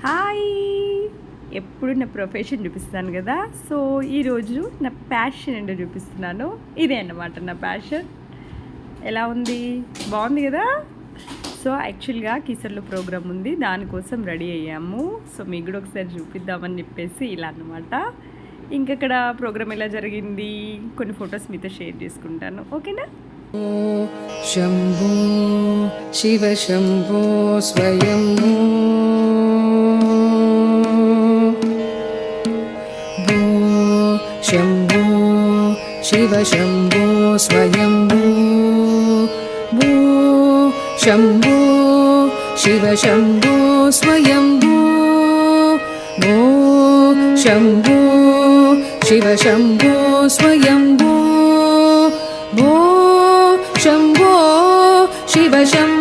Hi! ఎప్పుడు నా profession చూపిస్తాను కదా. సో ఈరోజు నా ప్యాషన్ ఏంటో చూపిస్తున్నాను. ఇదే అన్నమాట నా ప్యాషన్. ఎలా ఉంది? బాగుంది కదా. సో యాక్చువల్గా కీసర్లో ప్రోగ్రామ్ ఉంది, దానికోసం రెడీ అయ్యాము. సో మీకు కూడా ఒకసారి చూపిద్దామని చెప్పేసి ఇలా అన్నమాట. ఇంకక్కడ ప్రోగ్రామ్ ఎలా జరిగింది, కొన్ని ఫొటోస్ మీతో షేర్ చేసుకుంటాను. ఓకేనా? శంభో శివ శంభో స్వయం శంభో శివ శంభో స్వయం శంభో శివ శంభో స్వయం శంభో శివ శంభో స్వయం శంభో శివ శంభో